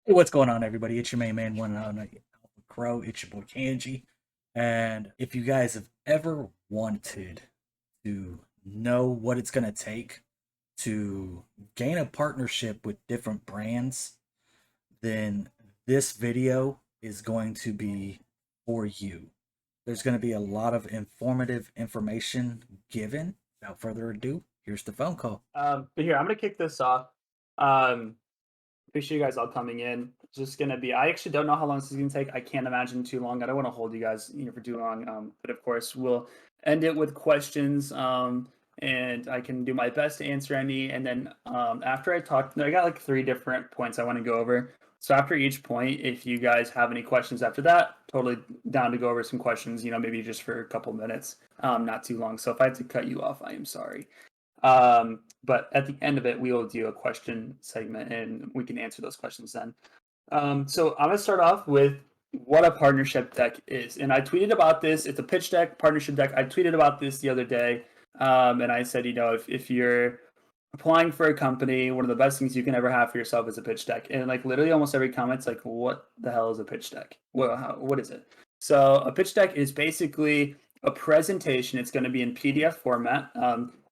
Hey, what's going on, everybody? It's your main man, one and only Alpha Crow. It's your boy Kanji. And if you guys have ever wanted to know what it's going to take to gain a partnership with different brands, then this video is going to be for you. There's going to be a lot of informative information given. Without further ado, here's the phone call. But here, I'm gonna kick this off. Um, Appreciate you guys all coming in. It's just gonna be. I actually don't know how long this is gonna take. I can't imagine too long. I don't want to hold you guys, for too long. But of course, we'll end it with questions. And I can do my best to answer any. And then after I talk, I got like 3 different points I want to go over. So after each point, if you guys have any questions after that, totally down to go over some questions. Maybe just for a couple minutes, not too long. So if I had to cut you off, I am sorry. But at the end of it, we will do a question segment and we can answer those questions then. So I'm going to start off with what a partnership deck is. And I tweeted about this. It's a pitch deck, partnership deck. I tweeted about this the other day. And I said, if you're applying for a company, one of the best things you can ever have for yourself is a pitch deck. And like literally almost every comment's like, what the hell is a pitch deck? What is it? So a pitch deck is basically a presentation. It's going to be in PDF format.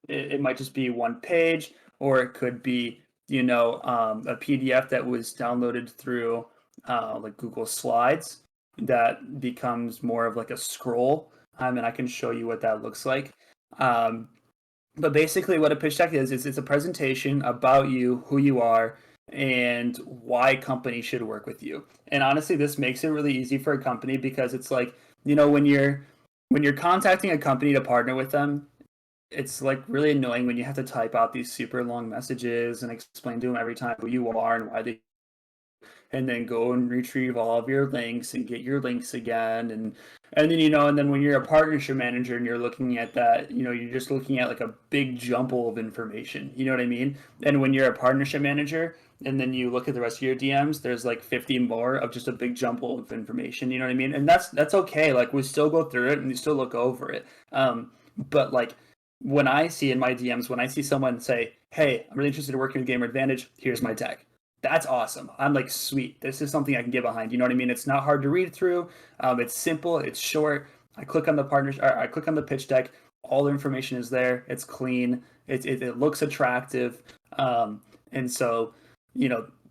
It might just be one page, or it could be, a PDF that was downloaded through like Google Slides that becomes more of like a scroll. And I can show you what that looks like. But basically, what a pitch deck is it's a presentation about you, who you are, and why companies should work with you. And honestly, this makes it really easy for a company because it's like, when you're contacting a company to partner with them, it's like really annoying when you have to type out these super long messages and explain to them every time who you are and why they, and then go and retrieve all of your links and get your links again. And then when you're a partnership manager and you're looking at that, you're just looking at like a big jumble of information. You know what I mean? And when you're a partnership manager and then you look at the rest of your DMs, there's like 50 more of just a big jumble of information. You know what I mean? And that's okay. Like we still go through it and we still look over it. But like when I see in my DMs, when I see someone say, "Hey, I'm really interested in working with Gameradvantage. Here's my deck." That's awesome. I'm like, sweet. This is something I can get behind. You know what I mean? It's not hard to read through. It's simple. It's short. I click on the partners. I click on the pitch deck. All the information is there. It's clean. It looks attractive. And so,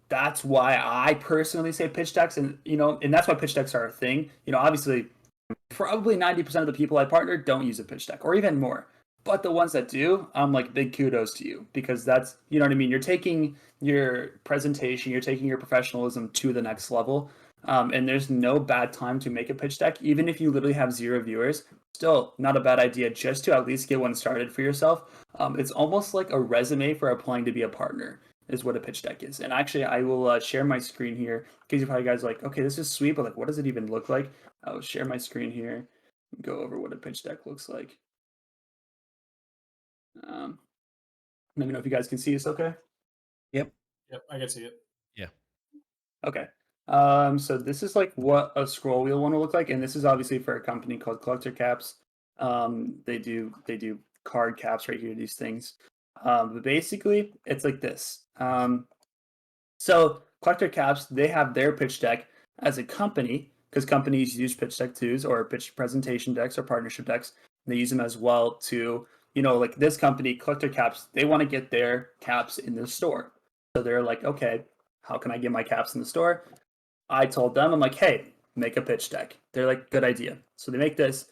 that's why I personally say pitch decks, and that's why pitch decks are a thing. Obviously, probably 90% of the people I partner don't use a pitch deck, or even more. But the ones that do, I'm like, big kudos to you, because that's, you know what I mean? You're taking your presentation, you're taking your professionalism to the next level. And there's no bad time to make a pitch deck, even if you literally have 0 viewers. Still, not a bad idea just to at least get one started for yourself. It's almost like a resume for applying to be a partner, is what a pitch deck is. And actually, I will share my screen here because you probably guys are like, okay, this is sweet, but like, what does it even look like? I'll share my screen here, go over what a pitch deck looks like. Let me know if you guys can see this okay. Yep. Yep, I can see it. Yeah. Okay. So this is like what a scroll wheel one will look like, and this is obviously for a company called Collector Caps. They do card caps right here, these things. But basically, it's like this. So Collector Caps, they have their pitch deck as a company, because companies use pitch deck twos or pitch presentation decks or partnership decks. They use them as well to, like this company, Collector Caps, they want to get their caps in the store. So they're like, okay, how can I get my caps in the store? I told them, I'm like, hey, make a pitch deck. They're like, good idea. So they make this.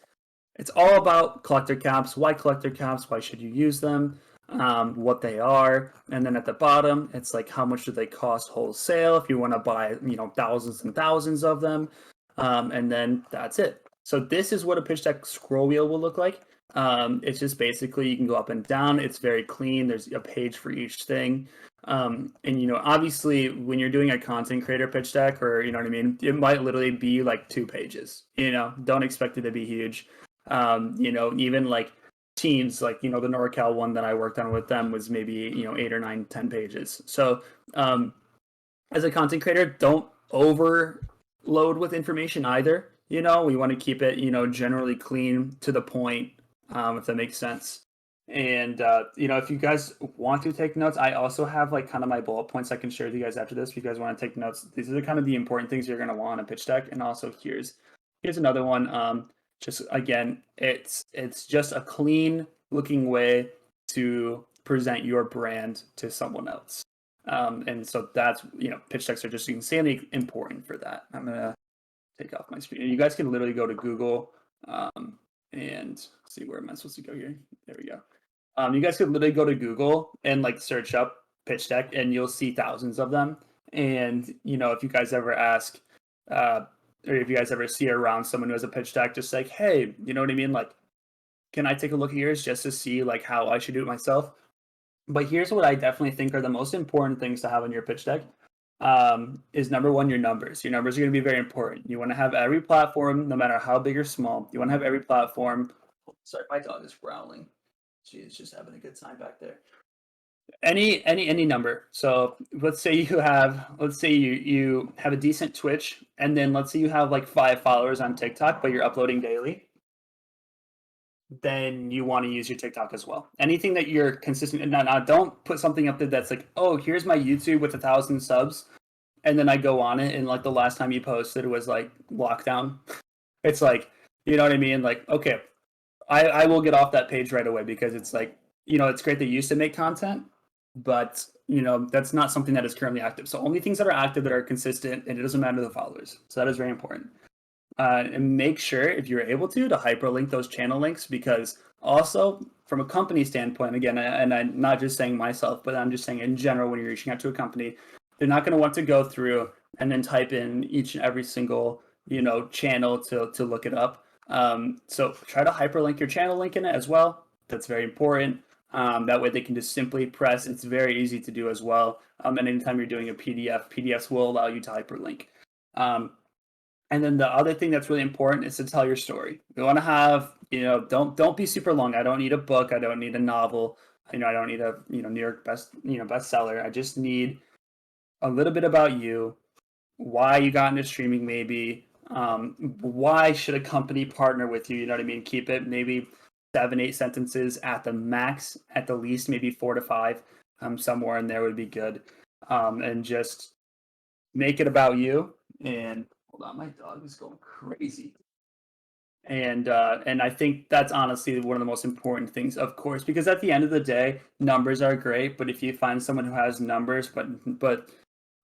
It's all about collector caps. Why collector caps? Why should you use them? What they are. And then at the bottom, it's like, how much do they cost wholesale if you want to buy, thousands and thousands of them. And then that's it. So this is what a pitch deck scroll wheel will look like. It's just basically you can go up and down. It's very clean. There's a page for each thing. And obviously when you're doing a content creator pitch deck, or what I mean, it might literally be like 2 pages. Don't expect it to be huge. Even like teams, like the NorCal one that I worked on with them was maybe 8 or 9, 10 pages. So as a content creator, don't overload with information either. We want to keep it generally clean, to the point, if that makes sense. And if you guys want to take notes, I also have like kind of my bullet points I can share with you guys after this. If you guys want to take notes, these are kind of the important things you're going to want on a pitch deck. And also here's another one. Just again, it's just a clean looking way to present your brand to someone else. And so that's pitch decks are just insanely important for that. I'm gonna take off my screen. And you guys can literally go to Google and see where am I supposed to go here. There we go. You guys could literally go to Google and like search up pitch deck, and you'll see thousands of them. And if you guys ever ask, or if you guys ever see around someone who has a pitch deck, just like, hey, you know what I mean? Like, can I take a look at yours just to see like how I should do it myself? But here's what I definitely think are the most important things to have on your pitch deck. Is number one, your numbers. Your numbers are going to be very important. You want to have every platform, no matter how big or small. You want to have every platform. Sorry, my dog is growling. She's just having a good time back there. Any number. So let's say you have a decent Twitch, and then let's say you have like 5 followers on TikTok, but you're uploading daily. Then you want to use your TikTok as well. Anything that you're consistent. Now don't put something up there that's like, oh, here's my YouTube with 1,000 subs, and then I go on it, and like the last time you posted was like lockdown. It's like, you know what I mean? Like, okay, I will get off that page right away, because it's like, it's great that you used to make content, but that's not something that is currently active. So only things that are active, that are consistent, and it doesn't matter the followers. So that is very important. And make sure, if you're able to hyperlink those channel links, because also from a company standpoint, again, and I'm not just saying myself, but I'm just saying in general, when you're reaching out to a company, they're not going to want to go through and then type in each and every single channel to look it up. So try to hyperlink your channel link in it as well. That's very important. That way they can just simply press. It's very easy to do as well. And anytime you're doing a PDF, PDFs will allow you to hyperlink. And then the other thing that's really important is to tell your story. You want to have, don't be super long. I don't need a book. I don't need a novel. I don't need a New York bestseller. I just need a little bit about you, why you got into streaming, maybe why should a company partner with you. You know what I mean? Keep it maybe 7-8 sentences at the max, at the least maybe 4 to 5. Somewhere in there would be good. And just make it about you. And hold on, my dog is going crazy. And I think that's honestly one of the most important things, of course, because at the end of the day, numbers are great, but if you find someone who has numbers but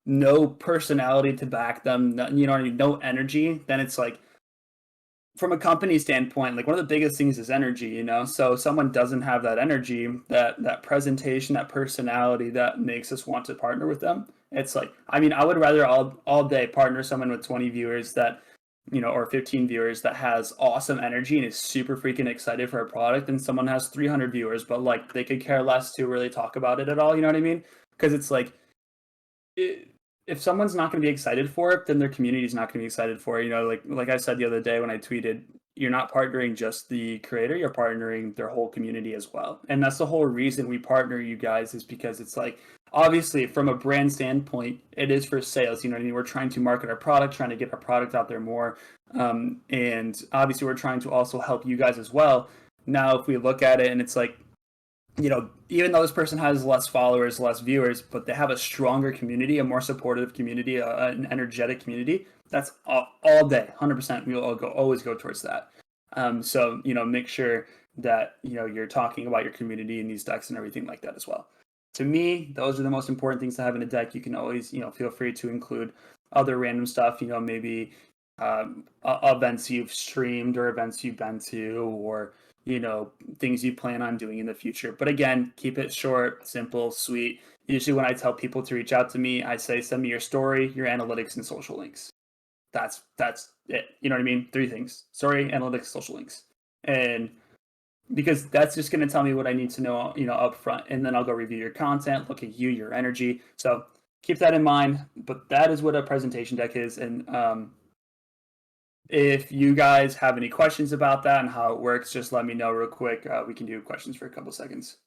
no personality to back them, no energy, then it's like, from a company standpoint, like one of the biggest things is energy, so someone doesn't have that energy, that presentation, that personality that makes us want to partner with them. It's like, I would rather all day partner someone with 20 viewers that or 15 viewers that has awesome energy and is super freaking excited for a product, than someone has 300 viewers but like they could care less to really talk about it at all. You know what I mean? Because it's like, if someone's not going to be excited for it, then their community is not going to be excited for it. Like I said the other day when I tweeted, you're not partnering just the creator, you're partnering their whole community as well. And that's the whole reason we partner you guys, is because it's like, obviously from a brand standpoint, it is for sales. We're trying to market our product, trying to get our product out there more. And obviously we're trying to also help you guys as well. Now, if we look at it and it's like, even though this person has less followers, less viewers, but they have a stronger community, a more supportive community, an energetic community, that's all day, 100%. We'll always go towards that. So, make sure that, you're talking about your community in these decks and everything like that as well. To me, those are the most important things to have in a deck. You can always, feel free to include other random stuff, maybe events you've streamed or events you've been to, or things you plan on doing in the future. But again, keep it short, simple, sweet. Usually when I tell people to reach out to me, I say, send me your story, your analytics, and social links. That's it. You know what I mean? 3 things: story, analytics, social links. And because that's just going to tell me what I need to know, up front. And then I'll go review your content, look at you, your energy. So keep that in mind. But that is what a presentation deck is. And if you guys have any questions about that and how it works, just let me know real quick. We can do questions for a couple seconds.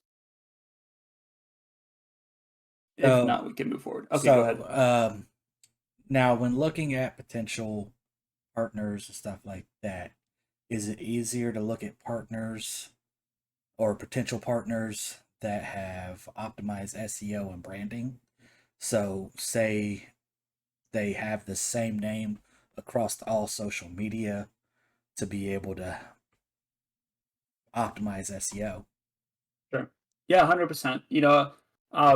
If not, we can move forward. Okay, go ahead. Now, when looking at potential partners and stuff like that, is it easier to look at partners or potential partners that have optimized SEO and branding. So, say they have the same name across all social media to be able to optimize SEO. Sure. Yeah, 100%.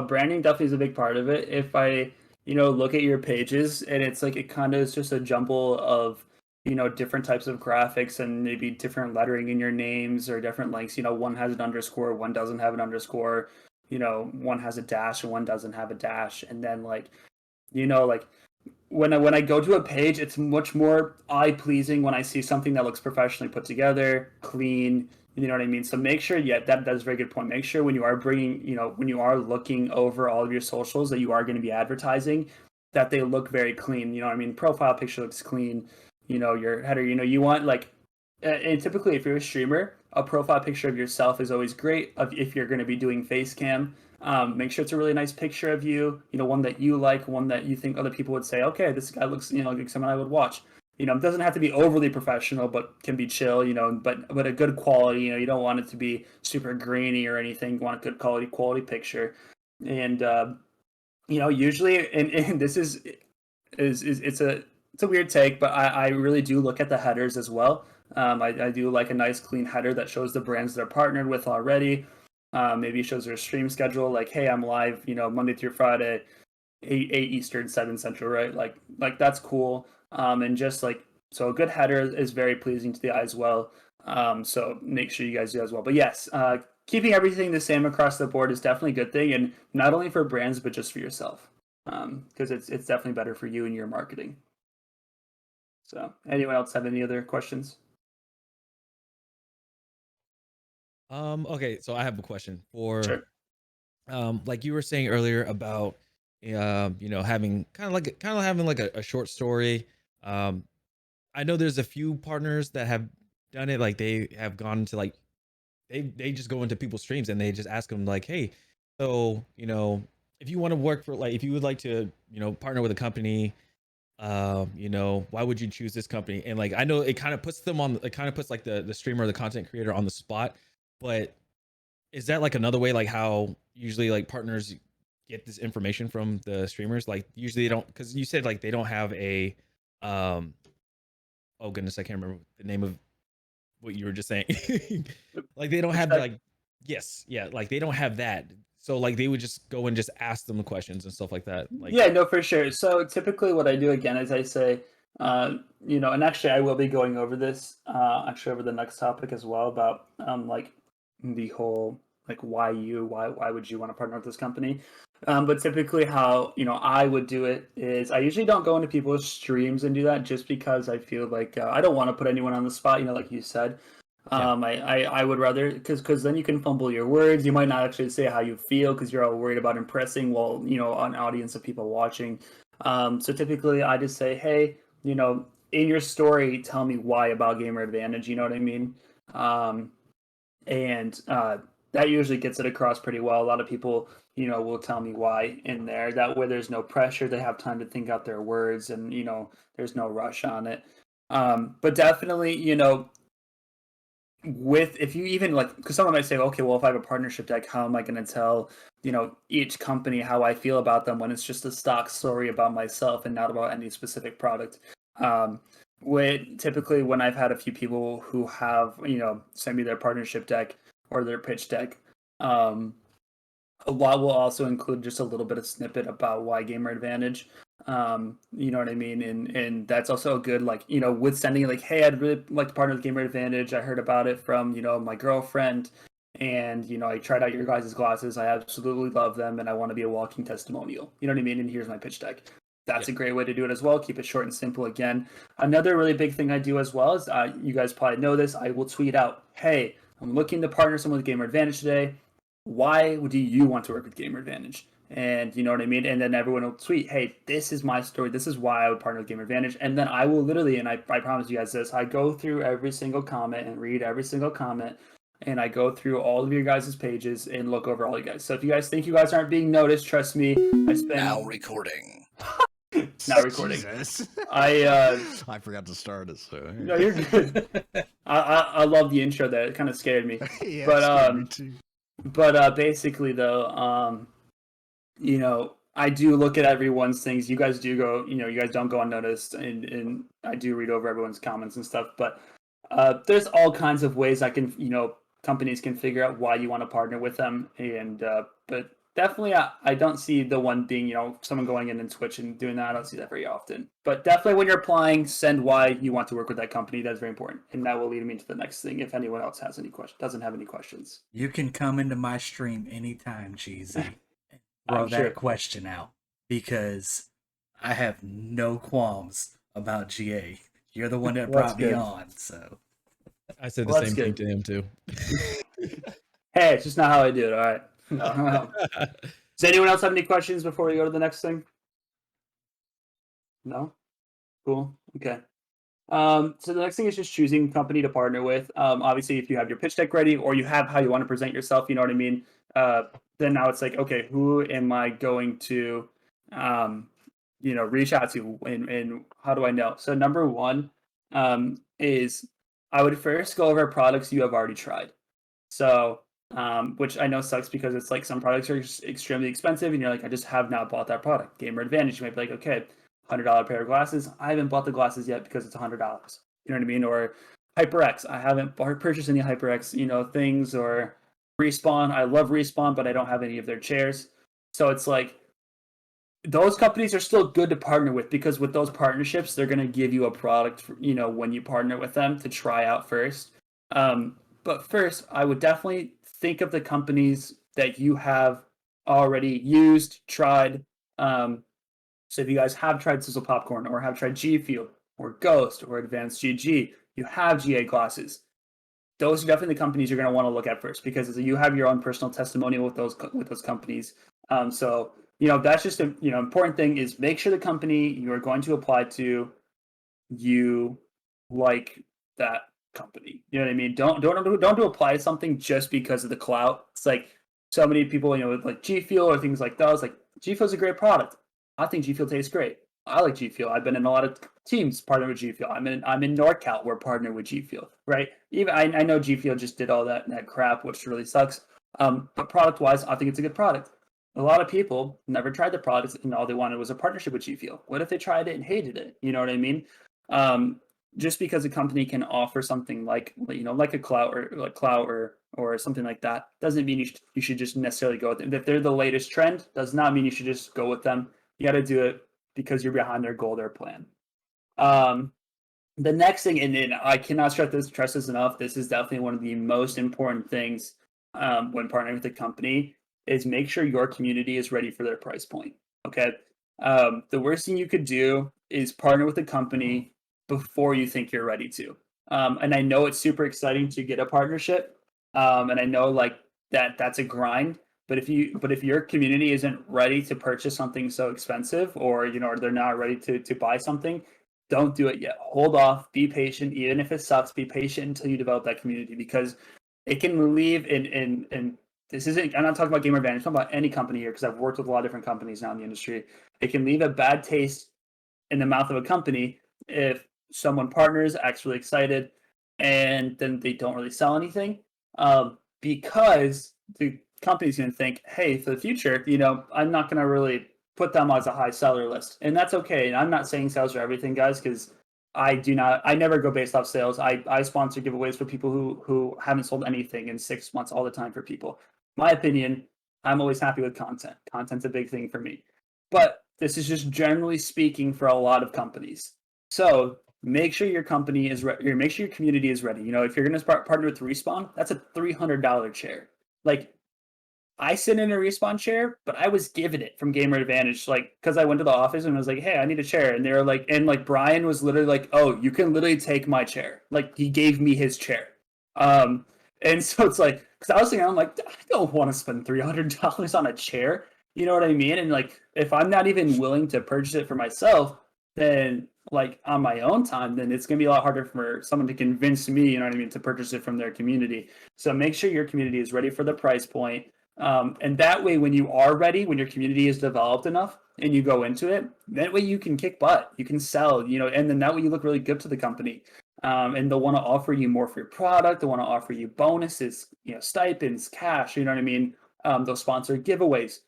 Branding definitely is a big part of it. If I, look at your pages and it's like it kind of is just a jumble of, different types of graphics and maybe different lettering in your names or different links. One has an underscore, one doesn't have an underscore. One has a dash and one doesn't have a dash. And then like when I go to a page, it's much more eye pleasing when I see something that looks professionally put together, clean. You know what I mean? So make sure, yeah, that's a very good point. Make sure when you are bringing, when you are looking over all of your socials that you are going to be advertising, that they look very clean. You know what I mean? Profile picture looks clean. Your header. You want like, and typically if you're a streamer, a profile picture of yourself is always great. If you're going to be doing face cam, make sure it's a really nice picture of you, one that you like, one that you think other people would say, okay, this guy looks, like someone I would watch. It doesn't have to be overly professional, but can be chill, but a good quality, you don't want it to be super grainy or anything. You want a good quality picture. And, usually, and this is it's a weird take, but I really do look at the headers as well. I do like a nice clean header that shows the brands they're partnered with already. Maybe it shows their stream schedule, like, hey, I'm live, Monday through Friday, 8 Eastern, 7 Central, right? Like that's cool. And just like, so a good header is very pleasing to the eye as well. So make sure you guys do as well. But yes, keeping everything the same across the board is definitely a good thing, and not only for brands, but just for yourself. Because it's definitely better for you and your marketing. So, anyone else have any other questions? Okay, so I have a question for Sure. like you were saying earlier about having kind of having like a short story. Um I know there's a few partners that have done it, like they have gone to like they just go into people's streams and they just ask them like, hey, so if you want to work for, like, if you would like to partner with a company, why would you choose this company? And like I know it kind of puts them on, it kind of puts like the streamer or the content creator on the spot, but is that like another way, like how usually like partners get this information from the streamers? Like usually they don't, because you said like they don't have a um oh goodness, I can't remember the name of what you were just saying. Like they don't Pitch have deck. like, yes, yeah, like they don't have that. So like they would just go and just ask them the questions and stuff like that. Like, Yeah, no, for sure. So typically, what I do again is I say, and actually, I will be going over this actually over the next topic as well about like the whole like why would you want to partner with this company? But typically, how I would do it is I usually don't go into people's streams and do that just because I feel like I don't want to put anyone on the spot. Like you said. yeah, I would rather because then you can fumble your words. You might not actually say how you feel because you're all worried about impressing well, an audience of people watching. So typically I just say, hey, in your story, tell me why about Gameradvantage. You know what I mean? Um, and that usually gets it across pretty well. A lot of people, will tell me why in there. That way, there's no pressure. They have time to think out their words, and there's no rush on it. But definitely, with if you even like, because someone might say, okay, well, if I have a partnership deck, how am I going to tell each company how I feel about them when it's just a stock story about myself and not about any specific product? Typically when I've had a few people who have send me their partnership deck or their pitch deck, a lot will also include just a little bit of snippet about why Gameradvantage. You know what I mean? And that's also a good, like, with sending like, hey, I'd really like to partner with Gameradvantage. I heard about it from, my girlfriend, and I tried out your guys' glasses. I absolutely love them and I want to be a walking testimonial. You know what I mean? And here's my pitch deck. That's yeah, a great way to do it as well. Keep it short and simple again. Another really big thing I do as well is you guys probably know this. I will tweet out, hey, I'm looking to partner someone with Gameradvantage today. Why do you want to work with Gameradvantage? And you know what I mean? And then everyone will tweet, hey, this is my story. This is why I would partner with Gameradvantage. And then I will literally, and I promise you guys this, I go through every single comment and read every single comment. And I go through all of your guys' pages and look over all you guys. So if you guys think you guys aren't being noticed, trust me, I Now spend recording. Not recording. Jesus. I I forgot to start it. So no, you're good. I love the intro there. It kind of scared me. yeah, But, it scared me too. But basically though, you know, I do look at everyone's things. You guys do go, you know, you guys don't go unnoticed, and I do read over everyone's comments and stuff. But there's all kinds of ways I can, you know, companies can figure out why you want to partner with them. And but definitely, I don't see the one being, you know, someone going in and Twitch and doing that. I don't see that very often. But definitely, when you're applying, send why you want to work with that company. That's very important, and that will lead me to the next thing. If anyone else has any questions, doesn't have any questions, You can come into my stream anytime, Cheesy. Throw I'm that sure. question out because I have no qualms about GA. You're the one that Well, that's brought me good. on, so I said the Well, that's same thing good. to him too. Hey, it's just not how I do it. All right. Does anyone else have any questions before we go to the next thing? No? Cool. Okay. So the next thing is just choosing company to partner with. Obviously, if you have your pitch deck ready or you have how you want to present yourself, you know what I mean? Then now it's like, okay, who am I going to, you know, reach out to, and how do I know? So number one is I would first go over products you have already tried. So, which I know sucks because it's like some products are just extremely expensive, and you're like, I just have not bought that product. Gameradvantage, you might be like, okay, $100 pair of glasses. I haven't bought the glasses yet because it's $100. You know what I mean? Or HyperX, I haven't purchased any HyperX, you know, things. Or Respawn, I love Respawn, but I don't have any of their chairs. So it's like those companies are still good to partner with because with those partnerships, they're going to give you a product, you know, when you partner with them to try out first. But first, I would definitely think of the companies that you have already used, tried. So if you guys have tried Sizzle Popcorn or have tried G Fuel or Ghost or Advanced GG, you have GA glasses. Those are definitely the companies you're going to want to look at first because you have your own personal testimonial with those companies. So you know that's just a important thing is make sure the company you are going to apply to, you like that company. You know what I mean? Don't do apply to something just because of the clout. It's like so many people, you know, with like G Fuel or things like those. Like G Fuel is a great product. I think G Fuel tastes great. I like G Fuel. I've been in a lot of teams partnered with G Fuel. I'm in NorCal. We're partnered with G Fuel, right? Even I know G Fuel just did all that crap, which really sucks. But product wise, I think it's a good product. A lot of people never tried the product and all they wanted was a partnership with G Fuel. What if they tried it and hated it? You know what I mean? Um, just because a company can offer something like like a clout or something like that doesn't mean you should just necessarily go with them. If they're the latest trend, does not mean you should just go with them. You got to do it because you're behind their goal, their plan. The next thing, and I cannot stress this enough, this is definitely one of the most important things when partnering with a company, is make sure your community is ready for their price point. Okay. The worst thing you could do is partner with a company before you think you're ready to. And I know it's super exciting to get a partnership. And I know like that's a grind. But if your community isn't ready to purchase something so expensive, or or they're not ready to buy something, don't do it yet. Hold off, be patient, even if it sucks, be patient until you develop that community because it can leave in this isn't I'm not talking about Gameradvantage, I'm talking about any company here because I've worked with a lot of different companies now in the industry. It can leave a bad taste in the mouth of a company if someone partners, acts really excited, and then they don't really sell anything. Because the company's going to think, hey, for the future, I'm not going to really put them as a high seller list. And that's okay. And I'm not saying sales are everything, guys, because I never go based off sales. I sponsor giveaways for people who haven't sold anything in 6 months all the time for people. My opinion, I'm always happy with content. Content's a big thing for me. But this is just generally speaking for a lot of companies. So make sure your company is ready. Make sure your community is ready. If you're going to partner with Respawn, that's a $300 chair. Like, I sit in a Respawn chair, but I was given it from Gameradvantage, like, because I went to the office and was like, hey, I need a chair. And they were like, and like Brian was literally like, oh, you can literally take my chair. Like, he gave me his chair. And so it's like, because I was thinking, I'm like, I don't want to spend $300 on a chair. You know what I mean? And like, if I'm not even willing to purchase it for myself, then like on my own time, then it's gonna be a lot harder for someone to convince me, you know what I mean, to purchase it from their community. So make sure your community is ready for the price point. And that way, when you are ready, when your community is developed enough and you go into it, that way you can kick butt, you can sell, and then that way you look really good to the company. And they'll want to offer you more for your product. They want to offer you bonuses, stipends, cash, you know what I mean? They'll sponsor giveaways.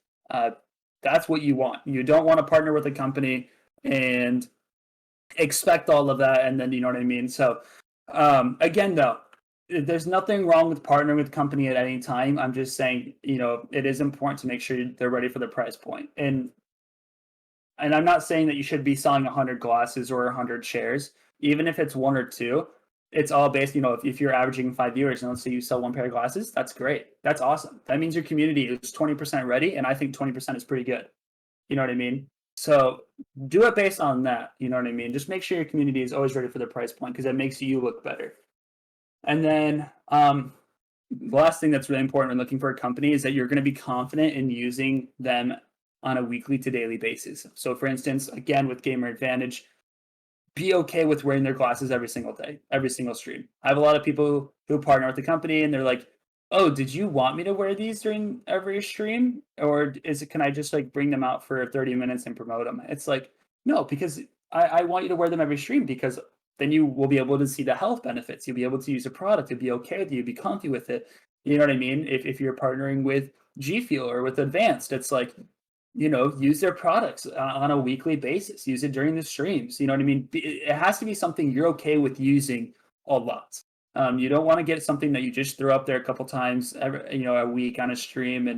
That's what you want. You don't want to partner with a company and expect all of that, and then you know what I mean. So again, though, there's nothing wrong with partnering with a company at any time. I'm just saying, it is important to make sure they're ready for the price point. And I'm not saying that you should be selling 100 glasses or 100 shares, even if it's one or two. It's all based, if you're averaging 5 viewers and let's say you sell one pair of glasses, that's great. That's awesome. That means your community is 20% ready, and I think 20% is pretty good. You know what I mean? So do it based on that. You know what I mean? Just make sure your community is always ready for the price point because it makes you look better. And then the last thing that's really important when looking for a company is that you're going to be confident in using them on a weekly to daily basis. So for instance, again, with Gameradvantage, be okay with wearing their glasses every single day, every single stream. I have a lot of people who partner with the company and they're like, oh, did you want me to wear these during every stream? Or can I just like bring them out for 30 minutes and promote them? It's like, no, because I want you to wear them every stream because then you will be able to see the health benefits. You'll be able to use the product. You'll be okay with it. You'll be comfy with it. You know what I mean? If you're partnering with G Fuel or with Advanced, it's like, use their products on a weekly basis. Use it during the streams. You know what I mean? It has to be something you're okay with using a lot. You don't want to get something that you just throw up there a couple times, a week on a stream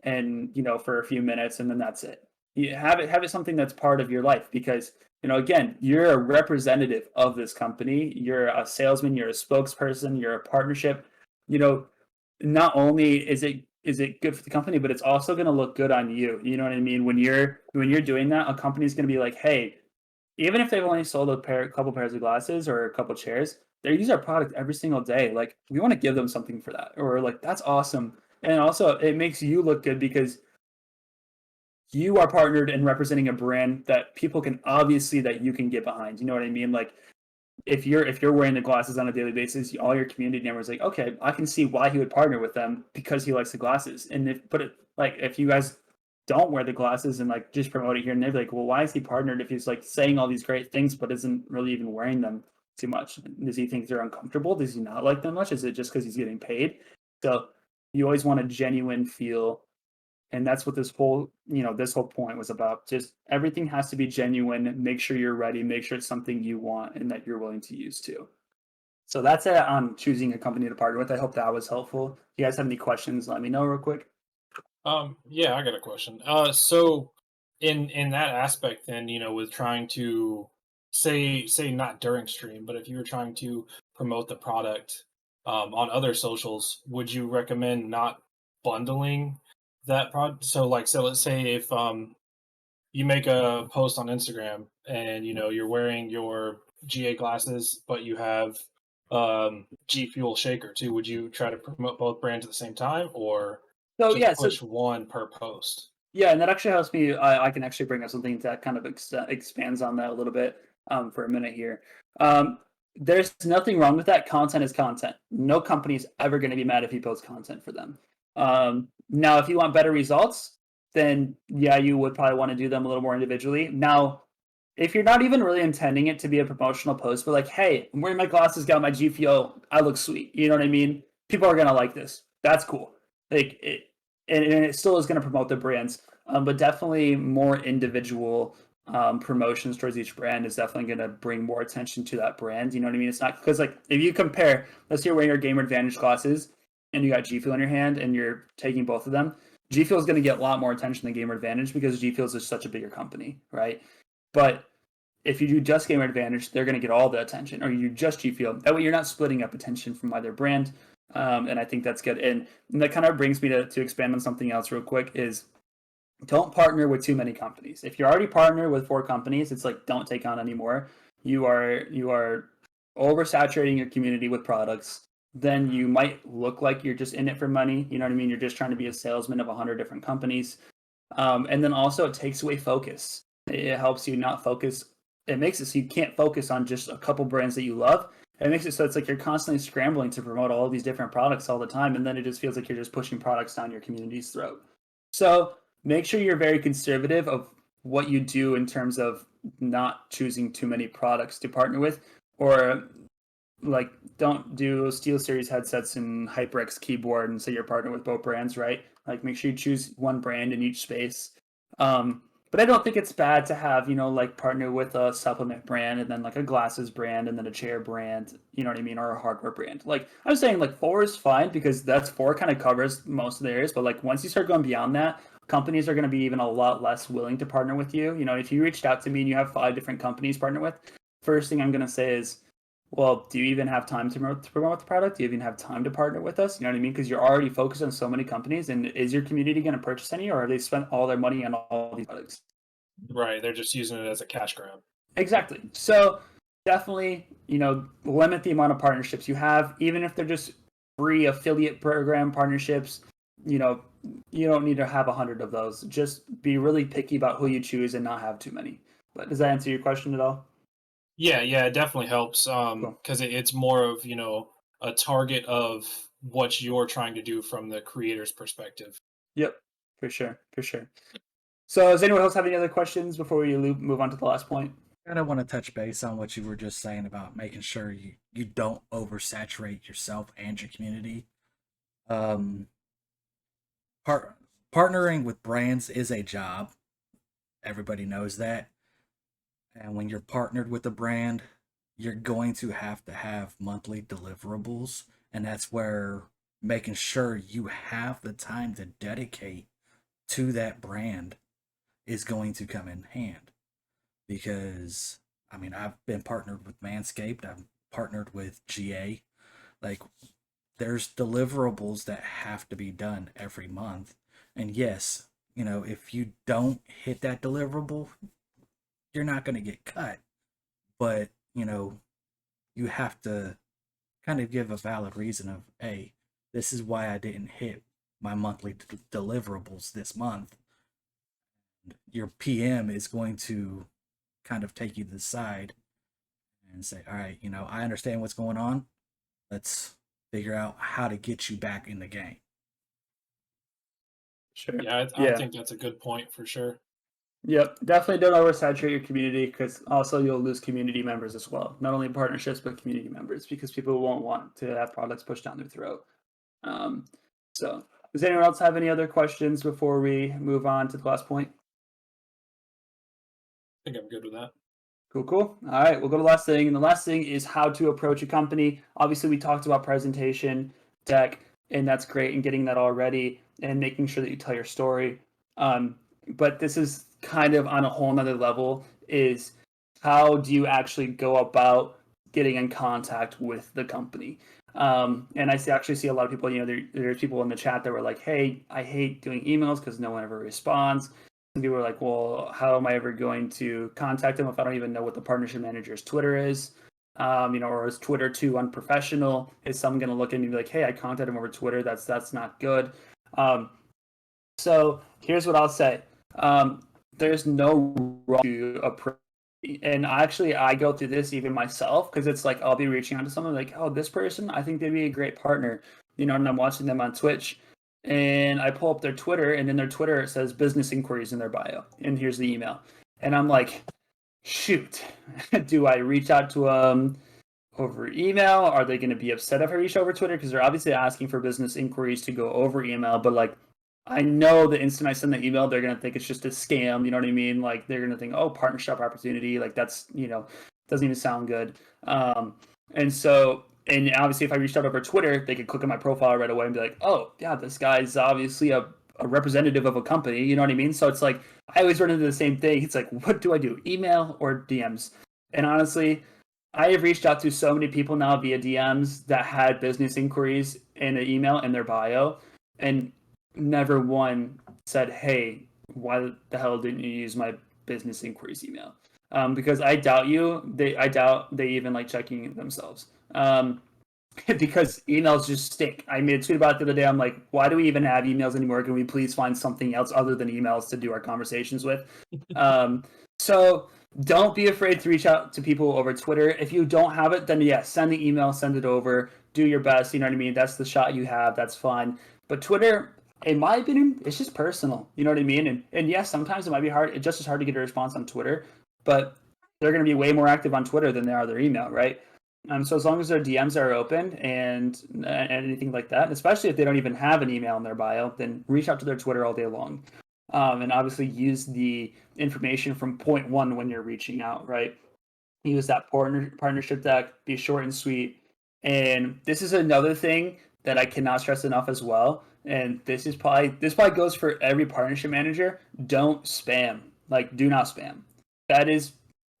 and for a few minutes and then that's it. You have it something that's part of your life because again, you're a representative of this company. You're a salesman. You're a spokesperson. You're a partnership. Not only is it good for the company, but it's also going to look good on you. You know what I mean? When you're doing that, a company's going to be like, hey, even if they've only sold a couple pairs of glasses or a couple chairs, they use our product every single day. Like we want to give them something for that, or like that's awesome. And also, it makes you look good because you are partnered and representing a brand that people can obviously that you can get behind. You know what I mean? Like if you're wearing the glasses on a daily basis, all your community members like, okay, I can see why he would partner with them because he likes the glasses. And if you guys don't wear the glasses and like just promote it here and there, like, well, why is he partnered if he's like saying all these great things but isn't really even wearing them too much? Does he think they're uncomfortable? Does he not like them much? Is it just because he's getting paid? So you always want a genuine feel. And that's what this whole point was about. Just everything has to be genuine. Make sure you're ready. Make sure it's something you want and that you're willing to use too. So that's it on choosing a company to partner with. I hope that was helpful. If you guys have any questions, let me know real quick. Yeah, I got a question. So in that aspect, then with trying to say not during stream, but if you were trying to promote the product on other socials, would you recommend not bundling that product? So let's say if you make a post on Instagram and you're wearing your GA glasses, but you have G Fuel shaker too. Would you try to promote both brands at the same time, or just push one per post? Yeah, and that actually helps me. I can actually bring up something that kind of expands on that a little bit for a minute here. There's nothing wrong with that. Content is content. No company is ever going to be mad if you post content for them. Now, if you want better results, then yeah, you would probably want to do them a little more individually. Now, if you're not even really intending it to be a promotional post, but like, hey, I'm wearing my glasses, got my GPO, I look sweet. You know what I mean? People are going to like this. That's cool. Like it, and it still is going to promote the brands, but definitely more individual promotions towards each brand is definitely going to bring more attention to that brand. You know what I mean? It's not because like if you compare, let's say you're wearing your Gameradvantage glasses and you got G Fuel in your hand and you're taking both of them, G Fuel is going to get a lot more attention than Gameradvantage because G Fuel is such a bigger company, right? But if you do just Gameradvantage, they're going to get all the attention, or you do just G Fuel. That way, you're not splitting up attention from either brand. And I think that's good. And that kind of brings me to expand on something else real quick is don't partner with too many companies. If you're already partnered with 4 companies, it's like don't take on anymore. You are oversaturating your community with products. Then you might look like you're just in it for money. You know what I mean? You're just trying to be a salesman of 100 different companies. And then also it takes away focus. It helps you not focus. It makes it so you can't focus on just a couple brands that you love. It makes it so it's like you're constantly scrambling to promote all these different products all the time, and then it just feels like you're just pushing products down your community's throat. So make sure you're very conservative of what you do in terms of not choosing too many products to partner with, or like don't do Steel Series headsets and HyperX keyboard and say you're partnered with both brands, right? Like make sure you choose one brand in each space. But I don't think it's bad to have, like partner with a supplement brand and then like a glasses brand and then a chair brand, you know what I mean, or a hardware brand. Like I was saying, like 4 is fine because that's 4 kind of covers most of the areas. But like once you start going beyond that, companies are going to be even a lot less willing to partner with you. If you reached out to me and you have 5 different companies partner with, first thing I'm going to say is, well, do you even have time to promote the product? Do you even have time to partner with us? You know what I mean? Because you're already focused on so many companies, and is your community going to purchase any, or have they spent all their money on all these products? Right. They're just using it as a cash grab. Exactly. So definitely, limit the amount of partnerships you have, even if they're just free affiliate program partnerships. You don't need to have 100 of those. Just be really picky about who you choose and not have too many. But does that answer your question at all? Yeah, it definitely helps. Cool. Because it's more of, a target of what you're trying to do from the creator's perspective. Yep, for sure, for sure. So does anyone else have any other questions before we move on to the last point? I want to touch base on what you were just saying about making sure you don't oversaturate yourself and your community. Um, partnering with brands is a job. Everybody knows that. And when you're partnered with a brand, you're going to have monthly deliverables. And that's where making sure you have the time to dedicate to that brand is going to come in hand. Because, I mean, I've been partnered with Manscaped, I've partnered with GA. Like, there's deliverables that have to be done every month. And yes, if you don't hit that deliverable, you're not going to get cut. But, you have to kind of give a valid reason of, hey, this is why I didn't hit my monthly deliverables this month. Your PM is going to kind of take you to the side and say, all right, I understand what's going on. Let's figure out how to get you back in the game. Sure. Yeah, I think that's a good point for sure. Yep, definitely don't oversaturate your community because also you'll lose community members as well. Not only partnerships, but community members because people won't want to have products pushed down their throat. So, does anyone else have any other questions before we move on to the last point? I think I'm good with that. Cool. All right, we'll go to the last thing. And the last thing is how to approach a company. Obviously, we talked about presentation, deck, and that's great, and getting that all ready and making sure that you tell your story. But this is kind of on a whole nother level is how do you actually go about getting in contact with the company? And actually see a lot of people, there's people in the chat that were like, hey, I hate doing emails because no one ever responds. And people are like, well, how am I ever going to contact them if I don't even know what the partnership manager's Twitter is? Or is Twitter too unprofessional? Is someone going to look at me and be like, hey, I contacted him over Twitter. That's not good. So here's what I'll say. There's no wrong to approach. And actually, I go through this even myself because it's like I'll be reaching out to someone like, oh, this person, I think they'd be a great partner. And I'm watching them on Twitch. And I pull up their Twitter, and in their Twitter, it says business inquiries in their bio. And here's the email. And I'm like, shoot, do I reach out to them over email? Are they going to be upset if I reach over Twitter? Because they're obviously asking for business inquiries to go over email. But like, I know the instant I send the email, they're going to think it's just a scam. You know what I mean? Like, they're going to think, oh, partnership opportunity. Like, that's, doesn't even sound good. And obviously, if I reached out over Twitter, they could click on my profile right away and be like, oh, yeah, this guy's obviously a representative of a company. You know what I mean? So it's like, I always run into the same thing. It's like, what do I do? Email or DMs? And honestly, I have reached out to so many people now via DMs that had business inquiries in an email in their bio, and never one said, hey, why the hell didn't you use my business inquiries email? Because I doubt they even like checking themselves. because emails just stink. I made a tweet about it the other day. I'm like, why do we even have emails anymore? Can we please find something else other than emails to do our conversations with? So don't be afraid to reach out to people over Twitter. If you don't have it, then yeah, send the email, send it over, do your best. You know what I mean? That's the shot you have. That's fine. But Twitter, in my opinion, it's just personal. You know what I mean? And yes, sometimes it might be hard. It's just as hard to get a response on Twitter, but they're going to be way more active on Twitter than they are their email, right? So as long as their DMs are open and anything like that, especially if they don't even have an email in their bio, then reach out to their Twitter all day long. And obviously use the information from point one when you're reaching out, right? Use that partnership deck, be short and sweet. And this is another thing that I cannot stress enough as well. And this probably goes for every partnership manager. Don't spam. Like, do not spam. That is,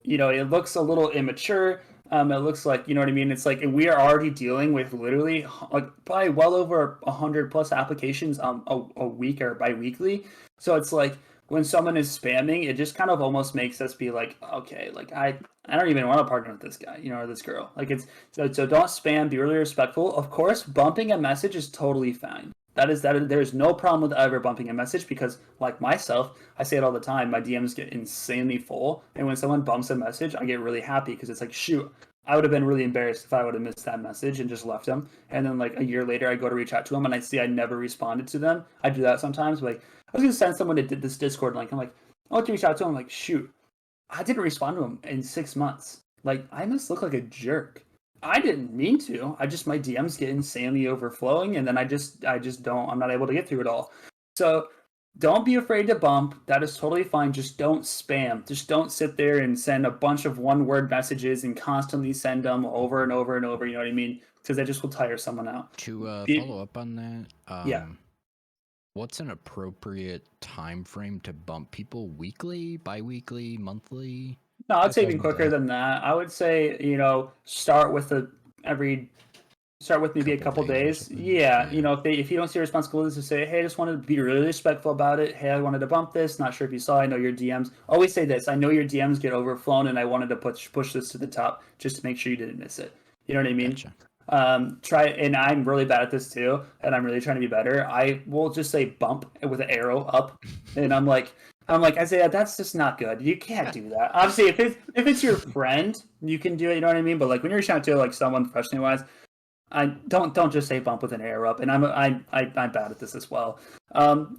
it looks a little immature. It looks like, you know what I mean? It's like, and we are already dealing with literally like probably well over 100 plus applications a week or bi-weekly. So it's like when someone is spamming, it just kind of almost makes us be like, okay, like I don't even want to partner with this guy, or this girl. Like it's so don't spam, be really respectful. Of course, bumping a message is totally fine. There's no problem with ever bumping a message because, like myself, I say it all the time. My DMs get insanely full, and when someone bumps a message, I get really happy because it's like, shoot, I would have been really embarrassed if I would have missed that message and just left them. And then like a year later, I go to reach out to them and I see I never responded to them. I do that sometimes. Like I was gonna send someone to this Discord link. I'm like, I want to reach out to them. I'm like, shoot, I didn't respond to him in 6 months. Like I must look like a jerk. I didn't mean to. My DMs get insanely overflowing, and then I just don't. I'm not able to get through it all. So don't be afraid to bump. That is totally fine. Just don't spam. Just don't sit there and send a bunch of one-word messages and constantly send them over and over and over. You know what I mean? Because that just will tire someone out. To follow up on that, yeah. What's an appropriate time frame to bump people? Weekly, bi-weekly, monthly? No, I'd say even quicker than that. I would say, start with maybe a couple days. Yeah, if you don't see responsibilities to say, hey, I just wanted to be really respectful about it. Hey, I wanted to bump this. Not sure if you saw. I know your DMs. Always say this. I know your DMs get overflown, and I wanted to push this to the top just to make sure you didn't miss it. You know what I mean? Gotcha. And I'm really bad at this too, and I'm really trying to be better. I will just say bump with an arrow up, and I'm like, I say that's just not good. You can't do that. Obviously, if it's your friend, you can do it. You know what I mean? But like when you're reaching out to like someone professionally wise, I don't just say bump with an arrow up. And I'm bad at this as well.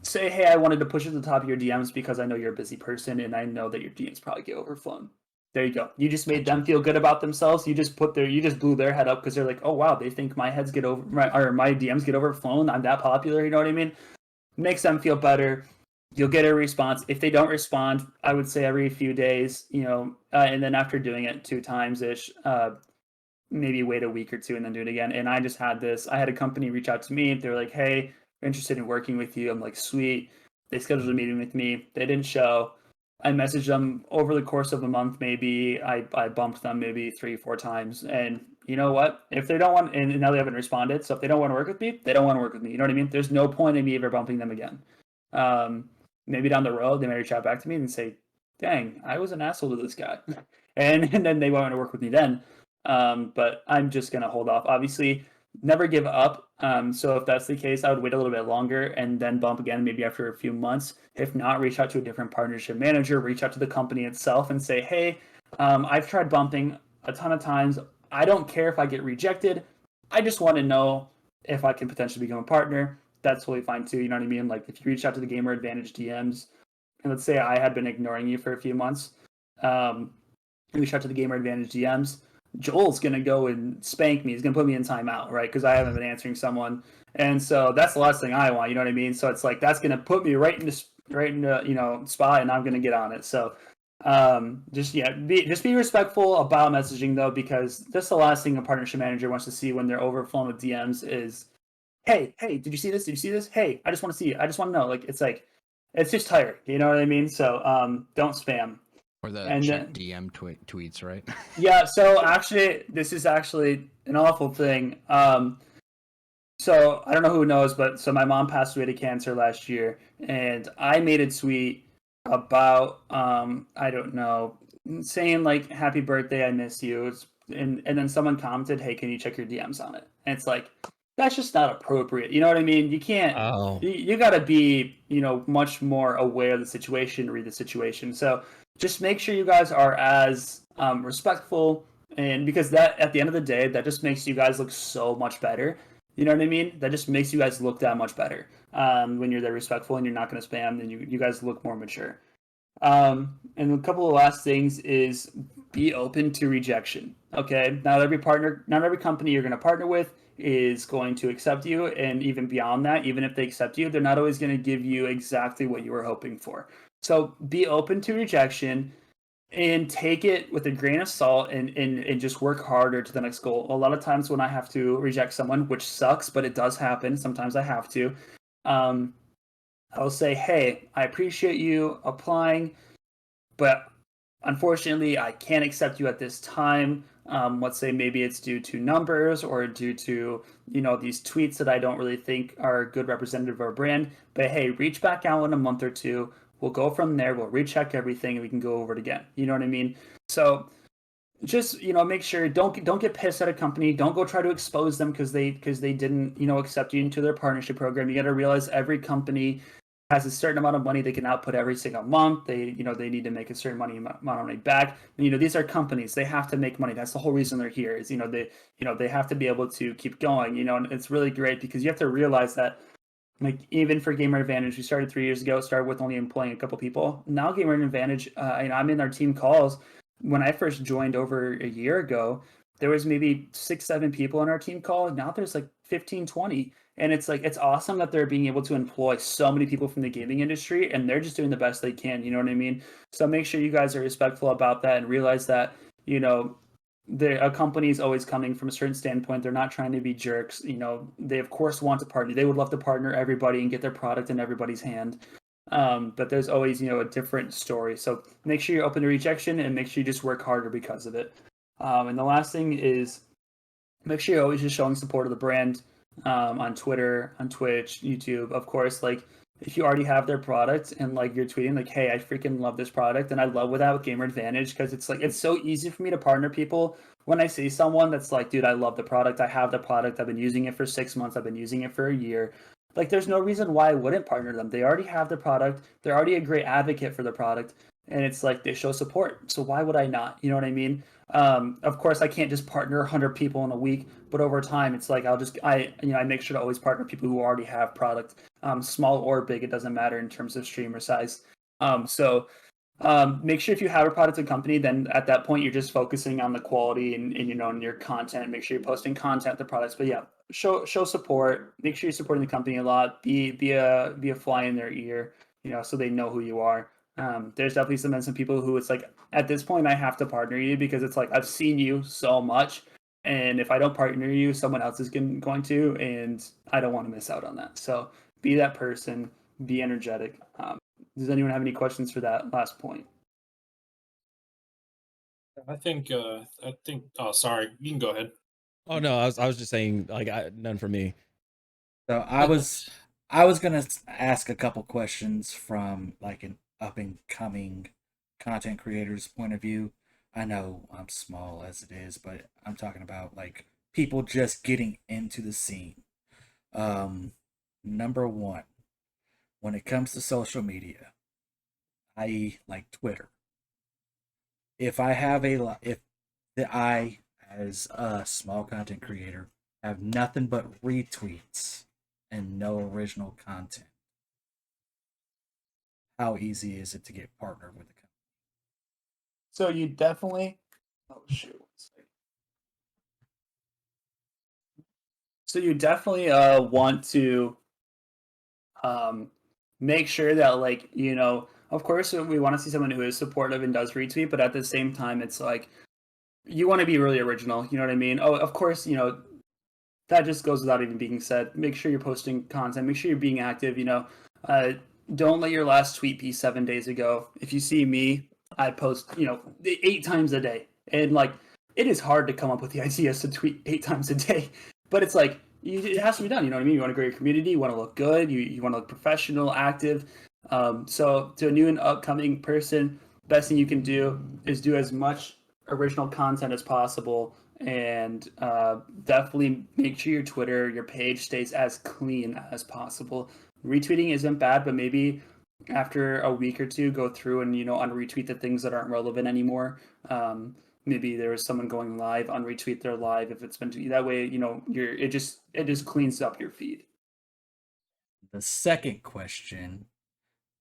Say, hey, I wanted to push it to the top of your DMs because I know you're a busy person, and I know that your DMs probably get overflown. There you go. You just made them feel good about themselves. You just blew their head up because they're like, oh wow, they think my DMs get overflown. I'm that popular. You know what I mean? Makes them feel better. You'll get a response. If they don't respond, I would say every few days, and then after doing it 2 times ish, maybe wait a week or 2 and then do it again. And I had a company reach out to me. They're like, hey, we're interested in working with you. I'm like, sweet. They scheduled a meeting with me. They didn't show. I messaged them over the course of a month. Maybe I bumped them maybe 3-4 times. And you know what? If they don't want, and now they haven't responded. So if they don't want to work with me, they don't want to work with me. You know what I mean? There's no point in me ever bumping them again. Maybe down the road, they may reach out back to me and say, dang, I was an asshole to this guy. and then they want to work with me then. But I'm just going to hold off. Obviously, never give up. So if that's the case, I would wait a little bit longer and then bump again, maybe after a few months. If not, reach out to a different partnership manager, reach out to the company itself and say, hey, I've tried bumping a ton of times. I don't care if I get rejected. I just want to know if I can potentially become a partner. That's totally fine too. You know what I mean? Like if you reach out to the Gameradvantage DMs, and let's say I had been ignoring you for a few months, reach out to the Gameradvantage DMs. Joel's gonna go and spank me. He's gonna put me in timeout, right? Because I haven't been answering someone, and so that's the last thing I want. You know what I mean? So it's like that's gonna put me right into spot, and I'm gonna get on it. So just be respectful about messaging though, because that's the last thing a partnership manager wants to see when they're overflowing with DMs is, hey, did you see this? Did you see this? Hey, I just want to see it. I just want to know. Like it's just tired. You know what I mean? So don't spam. Or the check DM tweets, right? Yeah, so actually, this is actually an awful thing. So I don't know who knows, but so my mom passed away to cancer last year, and I made a tweet about I don't know, saying like "Happy birthday, I miss you." It's and then someone commented, "Hey, can you check your DMs on it?" And it's like, that's just not appropriate. You know what I mean? You can't. Oh, You got to be, much more aware of the situation, read the situation. So just make sure you guys are as respectful, and because that at the end of the day, that just makes you guys look so much better. You know what I mean? That just makes you guys look that much better when you're there respectful and you're not going to spam. Then you guys look more mature. And a couple of last things is be open to rejection. Okay, not every company you're going to partner with is going to accept you, and even beyond that, even if they accept you, they're not always going to give you exactly what you were hoping for. So be open to rejection and take it with a grain of salt, and just work harder to the next goal. A lot of times when I have to reject someone, which sucks, but it does happen, sometimes I have to, um, I'll say, hey, I appreciate you applying, but unfortunately, I can't accept you at this time. Let's say maybe it's due to numbers or due to, these tweets that I don't really think are a good representative of our brand. But hey, reach back out in a month or two. We'll go from there. We'll recheck everything and we can go over it again. You know what I mean? So just make sure don't get pissed at a company. Don't go try to expose them because they didn't accept you into their partnership program. You got to realize every company has a certain amount of money they can output every single month. They they need to make a certain amount of money back. These are companies. They have to make money. That's the whole reason they're here. Is they have to be able to keep going. And it's really great because you have to realize that. Like even for Gameradvantage, we started 3 years ago. Started with only employing a couple people. Now Gameradvantage, I'm in our team calls. When I first joined over a year ago, there was maybe 6-7 people on our team call. Now there's like 15-20, and it's like it's awesome that they're being able to employ so many people from the gaming industry, and they're just doing the best they can. You know what I mean? So make sure you guys are respectful about that and realize that a company is always coming from a certain standpoint. They're not trying to be jerks. They of course want to partner. They would love to partner everybody and get their product in everybody's hand. But there's always a different story. So make sure you're open to rejection and make sure you just work harder because of it. And the last thing is make sure you're always just showing support of the brand on Twitter, on Twitch, YouTube. Of course, like if you already have their product and like you're tweeting like, hey, I freaking love this product, and I love with Gameradvantage because it's like it's so easy for me to partner people when I see someone that's like, dude, I love the product, I have the product, I've been using it for 6 months, I've been using it for a year. Like there's no reason why I wouldn't partner them. They already have the product, they're already a great advocate for the product, and it's like they show support. So why would I not? You know what I mean? Of course, I can't just partner 100 people in a week, but over time, it's like I make sure to always partner people who already have product, small or big, it doesn't matter in terms of streamer size. So make sure if you have a product or company, then at that point you're just focusing on the quality and your content. Make sure you're posting content, the products. But yeah, show support. Make sure you're supporting the company a lot. Be a fly in their ear, so they know who you are. There's definitely some people who it's like at this point I have to partner you because it's like I've seen you so much, and if I don't partner you, someone else is going to, and I don't want to miss out on that. So be that person, be energetic. Does anyone have any questions for that last point? I think. Oh, sorry. You can go ahead. oh no, I was just saying like none for me. So I was gonna ask a couple questions from like an up and coming content creator's point of view. I know I'm small as it is, but I'm talking about like people just getting into the scene. Number one, when it comes to social media, i.e., like Twitter, if I have if I as a small content creator have nothing but retweets and no original content, how easy is it to get partnered with a company? So you definitely. Oh shoot. One second. So you definitely want to make sure that like of course we want to see someone who is supportive and does retweet, but at the same time it's like you want to be really original. You know what I mean? Oh, of course, that just goes without even being said. Make sure you're posting content. Make sure you're being active. Don't let your last tweet be 7 days ago. If you see me, I post 8 times a day, and like it is hard to come up with the ideas to tweet 8 times a day, but it's like it has to be done. You know what I mean? You want to grow your community. You want to look good. You want to look professional, active. So to a new and upcoming person, best thing you can do is do as much original content as possible, and definitely make sure your Twitter, your page stays as clean as possible. Retweeting isn't bad, but maybe after a week or two, go through and unretweet the things that aren't relevant anymore. Maybe there was someone going live, unretweet their live if it's been that way. It just cleans up your feed. The second question,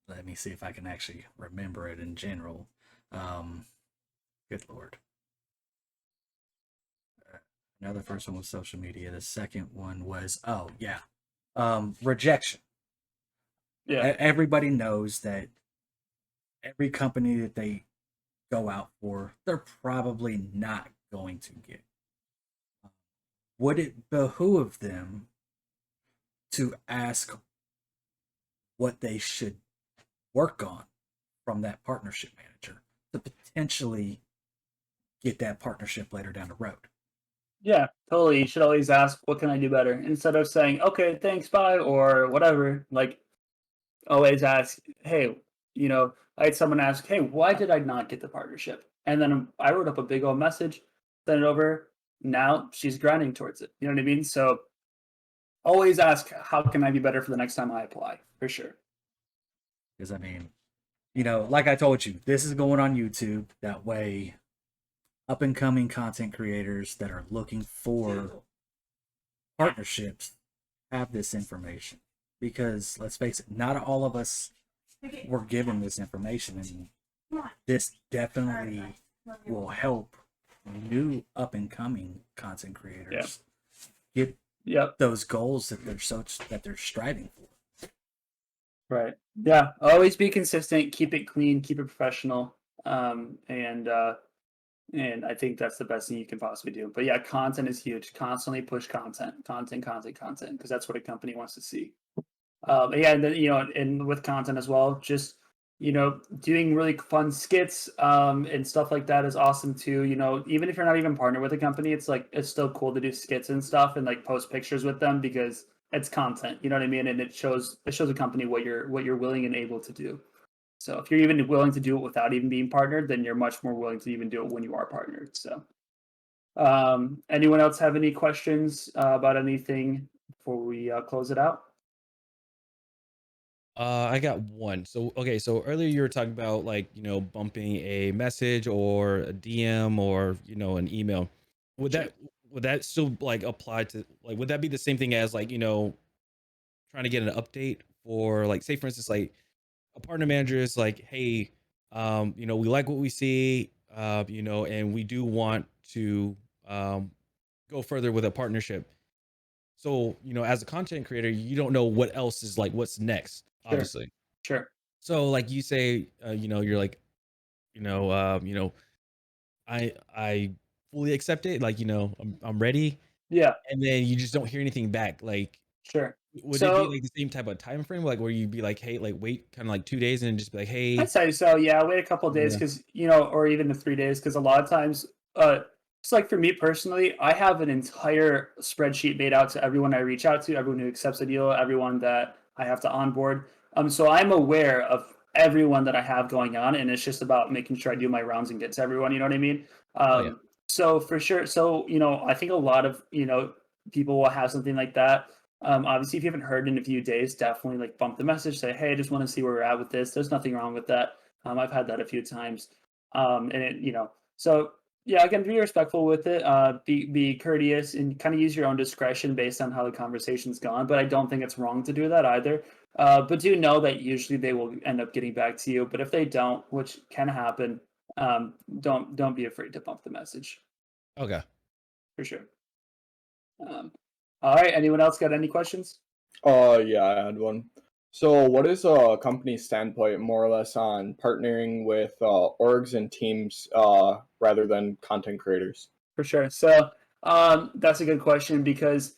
let me see if I can actually remember it in general. Good Lord. Now the first one was social media. The second one was, oh yeah, rejection. Yeah, Everybody knows that every company that they go out for, they're probably not going to get. Would it behoove them to ask what they should work on from that partnership manager to potentially get that partnership later down the road? yeah, totally. You should always ask, "What can I do better?" Instead of saying, "Okay, thanks, bye," or whatever. Like, always ask, "Hey, I had someone ask, "Hey, why did I not get the partnership?" And then I wrote up a big old message, sent it over. Now she's grinding towards it. You know what I mean? So always ask, "How can I be better for the next time I apply?" For sure. Because I mean, like I told you, this is going on YouTube. That way, up and coming content creators that are looking for partnerships have this information. Because let's face it, not all of us were given this information, and this definitely will help new up and coming content creators get Yep. those goals that they're striving for. Right. Yeah. Always be consistent. Keep it clean. Keep it professional. And I think that's the best thing you can possibly do. But yeah, content is huge. Constantly push content, because that's what a company wants to see. Yeah, and then, and with content as well, just doing really fun skits and stuff like that is awesome too. Even if you're not even partnered with a company, it's still cool to do skits and stuff and like post pictures with them because it's content. You know what I mean? And it shows a company what you're willing and able to do. So if you're even willing to do it without even being partnered, then you're much more willing to even do it when you are partnered. So, anyone else have any questions about anything before we close it out? I got one. So okay, so earlier you were talking about like, bumping a message or a DM or, an email. Would Sure. that still like apply to, like, would that be the same thing as like, trying to get an update for, like, say for instance, like a partner manager is like, hey, we like what we see, and we do want to go further with a partnership. So, as a content creator, you don't know what else is like, what's next, Sure. obviously. Sure. So like you say, you're like, you know, um, you know, I fully accept it. Like, I'm ready. Yeah. And then you just don't hear anything back. Like, Sure. would it be So like the same type of time frame? Like where you'd be like, hey, like wait kind of like 2 days and just be like, I'd hey, say so. Yeah, wait a couple of days yeah, because or even the 3 days because a lot of times, it's like for me personally, I have an entire spreadsheet made out to everyone I reach out to, everyone who accepts a deal, everyone that I have to onboard. So I'm aware of everyone that I have going on, and it's just about making sure I do my rounds and get to everyone. You know what I mean? oh yeah, So for sure. So I think a lot of people will have something like that. Obviously, if you haven't heard in a few days, definitely like bump the message, say, "Hey, I just want to see where we're at with this." There's nothing wrong with that. I've had that a few times, and so yeah, again, be respectful with it. Be courteous and kind of use your own discretion based on how the conversation's gone. But I don't think it's wrong to do that either. But do know that usually they will end up getting back to you. But if they don't, which can happen, don't be afraid to bump the message okay. for sure. Um, all right. Anyone else got any questions? Yeah, I had one. So, what is a company's standpoint more or less on partnering with orgs and teams rather than content creators? For sure. So that's a good question because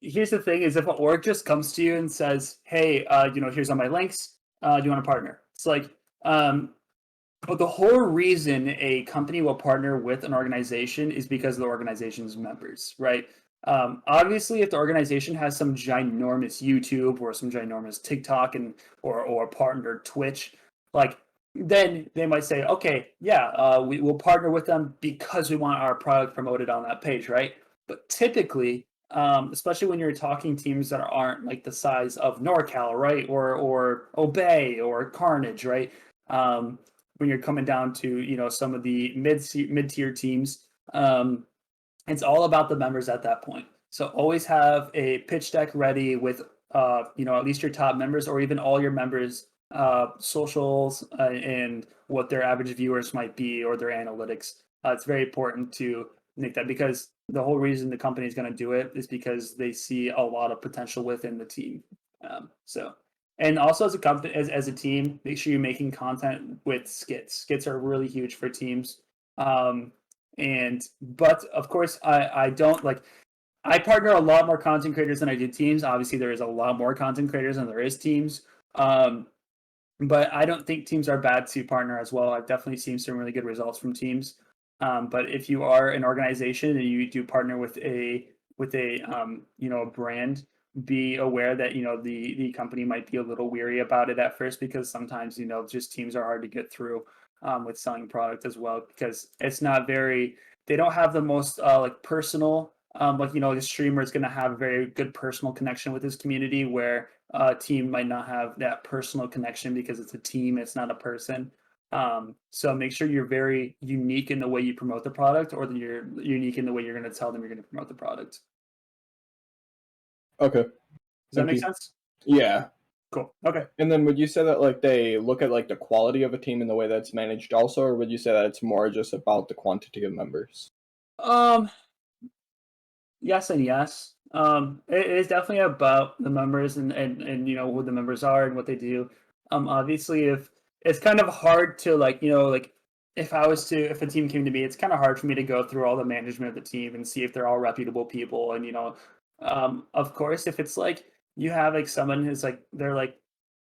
here's the thing: is if an org just comes to you and says, "Hey, here's all my links. Do you want to partner?" It's like, but the whole reason a company will partner with an organization is because of the organization's members, right? Obviously, if the organization has some ginormous YouTube or some ginormous TikTok or partner Twitch, like then they might say, okay, yeah, we will partner with them because we want our product promoted on that page, right? But typically, especially when you're talking teams that aren't like the size of NorCal, right, or Obey or Carnage, right? When you're coming down to some of the mid tier teams, it's all about the members at that point. So always have a pitch deck ready with at least your top members or even all your members socials and what their average viewers might be or their analytics. It's very important to make that, because the whole reason the company is going to do it is because they see a lot of potential within the team. And also as a company, as a team, make sure you're making content with skits. Skits are really huge for teams. But of course, I don't like. I partner a lot more content creators than I do teams. Obviously, there is a lot more content creators than there is teams. But I don't think teams are bad to partner as well. I've definitely seen some really good results from teams. But if you are an organization and you do partner with a brand, be aware that the company might be a little weary about it at first, because sometimes just teams are hard to get through with selling product as well, because it's not very, they don't have the most like personal the streamer is going to have a very good personal connection with his community, where a team might not have that personal connection because it's a team, it's not a person. So make sure you're very unique in the way you promote the product, or that you're unique in the way you're going to tell them you're going to promote the product. Okay. Does that make sense? Yeah. Cool. Okay. And then would you say that like they look at like the quality of a team and the way that's managed also, or would you say that it's more just about the quantity of members? Yes and yes. It is definitely about the members and who the members are and what they do. Obviously, if it's kind of hard to like if a team came to me, it's kind of hard for me to go through all the management of the team and see if they're all reputable people. And of course, if it's like you have like someone who's like they're like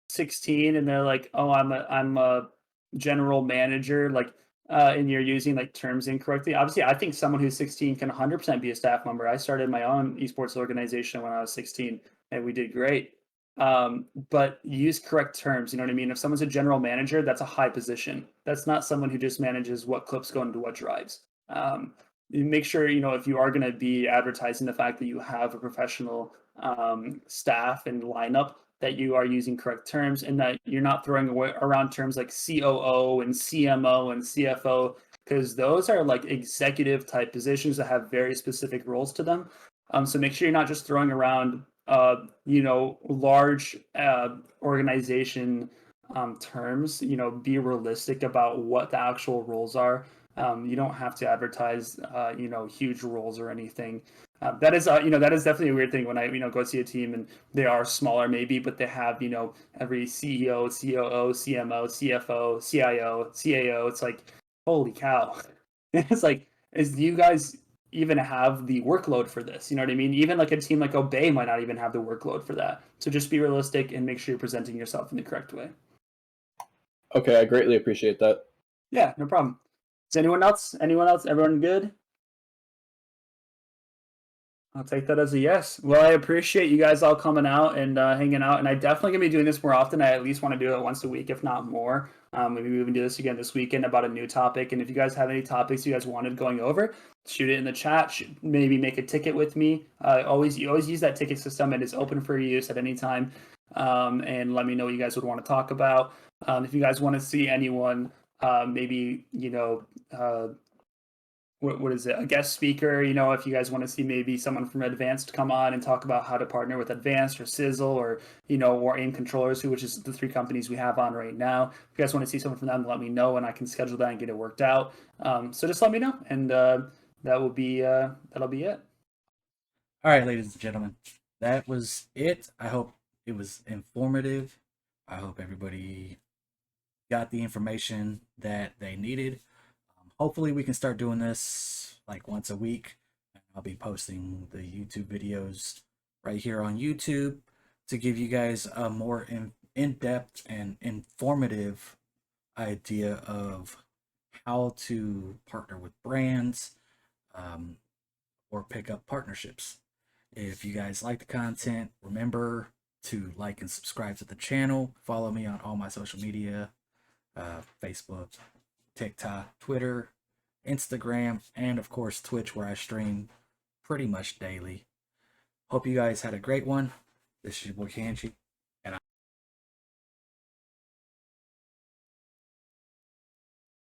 16 and they're like, oh, I'm a general manager, like and you're using like terms incorrectly. Obviously, I think someone who's 16 can 100% be a staff member. I started my own esports organization when I was 16 and we did great. But use correct terms. You know what I mean? If someone's a general manager, that's a high position. That's not someone who just manages what clips go into what drives. You make sure, if you are going to be advertising the fact that you have a professional staff and lineup, that you are using correct terms and that you're not throwing around terms like COO and CMO and CFO, because those are like executive type positions that have very specific roles to them. So make sure you're not just throwing around, large organization terms. Be realistic about what the actual roles are. You don't have to advertise, huge roles or anything. That is definitely a weird thing when I, go see a team and they are smaller maybe, but they have, every CEO, COO, CMO, CFO, CIO, CAO. It's like, holy cow. It's like, do you guys even have the workload for this? You know what I mean? Even like a team like Obey might not even have the workload for that. So just be realistic and make sure you're presenting yourself in the correct way. Okay, I greatly appreciate that. Yeah, no problem. Is anyone else? Everyone good? I'll take that as a yes. Well, I appreciate you guys all coming out and hanging out. And I definitely gonna be doing this more often. I at least want to do it once a week, if not more. Maybe we can do this again this weekend about a new topic. And if you guys have any topics you guys wanted going over, shoot it in the chat. Maybe make a ticket with me. You always use that ticket system. It is open for use at any time. And let me know what you guys would want to talk about. If you guys want to see anyone, maybe what is it, a guest speaker, if you guys want to see maybe someone from Advanced come on and talk about how to partner with Advanced or Sizzle or or AIM Controllers, which is the 3 companies we have on right now. If you guys want to see someone from them, let me know and I can schedule that and get it worked out. So just let me know, and that'll be it. All right, ladies and gentlemen, that was it. I hope it was informative. I hope everybody got the information that they needed. Hopefully we can start doing this like once a week. I'll be posting the YouTube videos right here on YouTube to give you guys a more in-depth and informative idea of how to partner with brands or pick up partnerships. If you guys like the content, remember to like and subscribe to the channel. Follow me on all my social media. Facebook, TikTok, Twitter, Instagram, and of course Twitch, where I stream pretty much daily. Hope you guys had a great one. This is your boy Kanji.